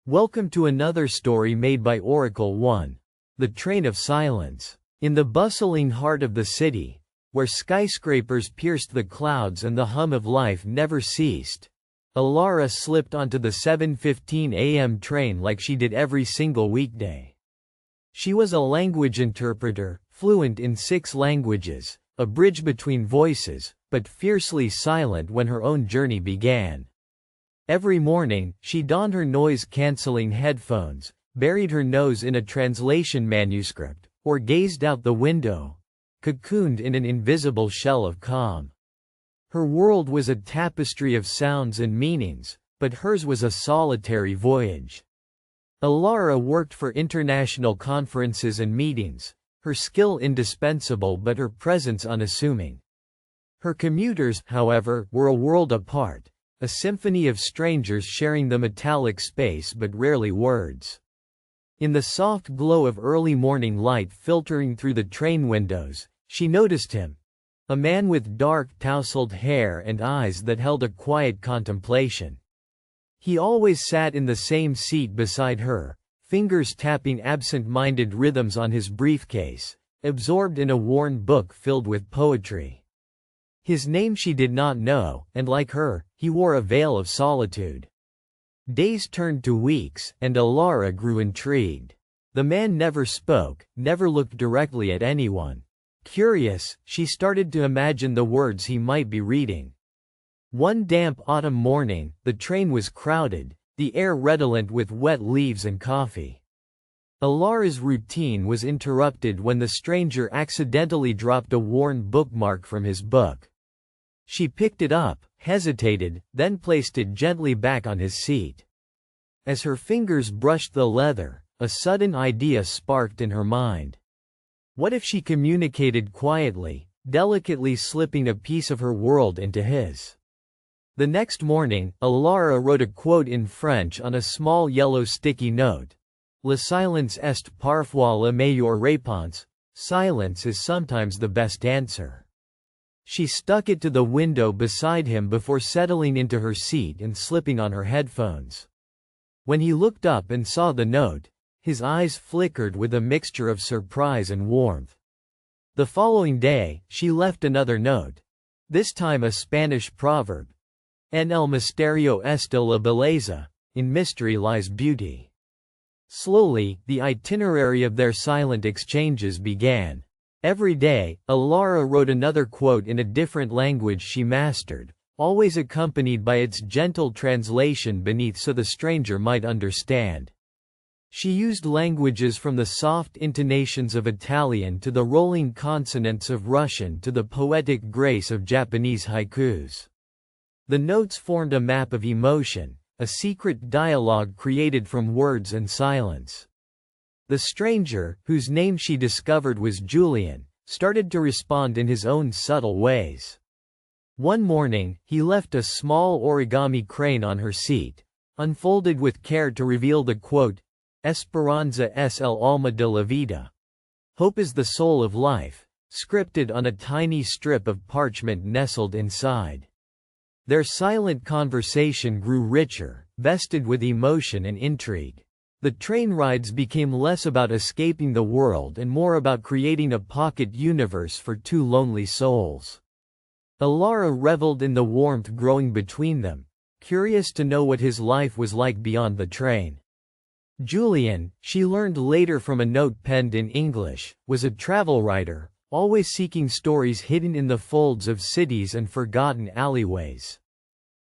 Welcome to another story made by Oracle One. The Train of Silence. In the bustling heart of the city, where skyscrapers pierced the clouds and the hum of life never ceased, Alara slipped onto the 7:15 a.m. train like she did every single weekday. She was a language interpreter, fluent in 6 languages, a bridge between voices, but fiercely silent when her own journey began. Every morning, she donned her noise-canceling headphones, buried her nose in a translation manuscript, or gazed out the window, cocooned in an invisible shell of calm. Her world was a tapestry of sounds and meanings, but hers was a solitary voyage. Alara worked for international conferences and meetings, her skill indispensable but her presence unassuming. Her commuters, however, were a world apart. A symphony of strangers sharing the metallic space but rarely words. In the soft glow of early morning light filtering through the train windows, she noticed him. A man with dark tousled hair and eyes that held a quiet contemplation. He always sat in the same seat beside her, fingers tapping absent-minded rhythms on his briefcase, absorbed in a worn book filled with poetry. His name she did not know, and like her, he wore a veil of solitude. Days turned to weeks, and Alara grew intrigued. The man never spoke, never looked directly at anyone. Curious, she started to imagine the words he might be reading. One damp autumn morning, the train was crowded, the air redolent with wet leaves and coffee. Alara's routine was interrupted when the stranger accidentally dropped a worn bookmark from his book. She picked it up, hesitated, then placed it gently back on his seat. As her fingers brushed the leather, a sudden idea sparked in her mind. What if she communicated quietly, delicately slipping a piece of her world into his? The next morning, Alara wrote a quote in French on a small yellow sticky note. Le silence est parfois la meilleure réponse. Silence is sometimes the best answer. She stuck it to the window beside him before settling into her seat and slipping on her headphones. When he looked up and saw the note, his eyes flickered with a mixture of surprise and warmth. The following day, she left another note. This time a Spanish proverb. En el misterio está la belleza. In mystery lies beauty. Slowly, the itinerary of their silent exchanges began. Every day, Alara wrote another quote in a different language she mastered, always accompanied by its gentle translation beneath so the stranger might understand. She used languages from the soft intonations of Italian to the rolling consonants of Russian to the poetic grace of Japanese haikus. The notes formed a map of emotion, a secret dialogue created from words and silence. The stranger, whose name she discovered was Julian, started to respond in his own subtle ways. One morning, he left a small origami crane on her seat, unfolded with care to reveal the quote, Esperanza es el alma de la vida. Hope is the soul of life, scripted on a tiny strip of parchment nestled inside. Their silent conversation grew richer, vested with emotion and intrigue. The train rides became less about escaping the world and more about creating a pocket universe for 2 lonely souls. Alara reveled in the warmth growing between them, curious to know what his life was like beyond the train. Julian, she learned later from a note penned in English, was a travel writer, always seeking stories hidden in the folds of cities and forgotten alleyways.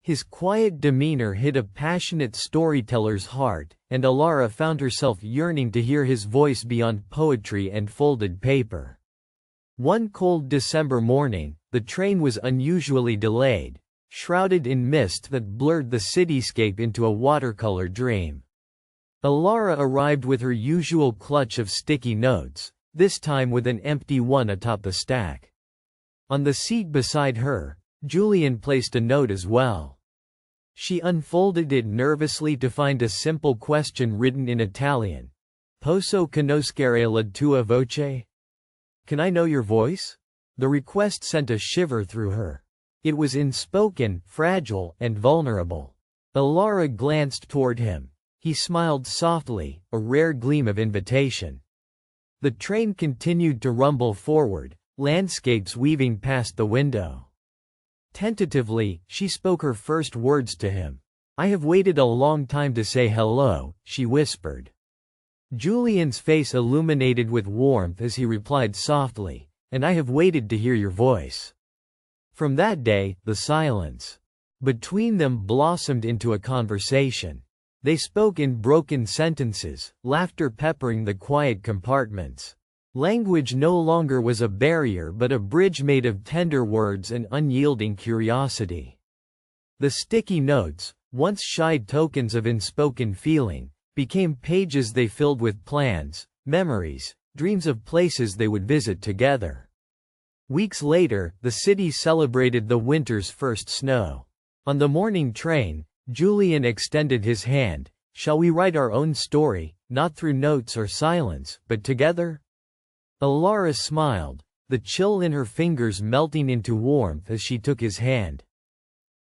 His quiet demeanor hid a passionate storyteller's heart, and Alara found herself yearning to hear his voice beyond poetry and folded paper. One cold December morning, the train was unusually delayed, shrouded in mist that blurred the cityscape into a watercolor dream. Alara arrived with her usual clutch of sticky notes, this time with an empty one atop the stack. On the seat beside her, Julian placed a note as well. She unfolded it nervously to find a simple question written in Italian. Posso conoscere la tua voce? Can I know your voice? The request sent a shiver through her. It was unspoken, fragile, and vulnerable. Alara glanced toward him. He smiled softly, a rare gleam of invitation. The train continued to rumble forward, landscapes weaving past the window. Tentatively, she spoke her first words to him. "I have waited a long time to say hello," she whispered. Julian's face illuminated with warmth as he replied softly, "And I have waited to hear your voice." From that day, the silence between them blossomed into a conversation. They spoke in broken sentences, laughter peppering the quiet compartments. Language no longer was a barrier but a bridge made of tender words and unyielding curiosity. The sticky notes, once shy tokens of unspoken feeling, became pages they filled with plans, memories, dreams of places they would visit together. Weeks later, the city celebrated the winter's first snow. On the morning train, Julian extended his hand. "Shall we write our own story, not through notes or silence, but together?" Alara smiled, the chill in her fingers melting into warmth as she took his hand.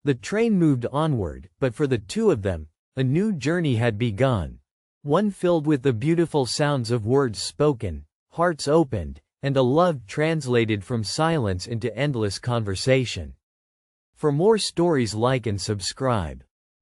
The train moved onward, but for the two of them, a new journey had begun. One filled with the beautiful sounds of words spoken, hearts opened, and a love translated from silence into endless conversation. For more stories, like and subscribe.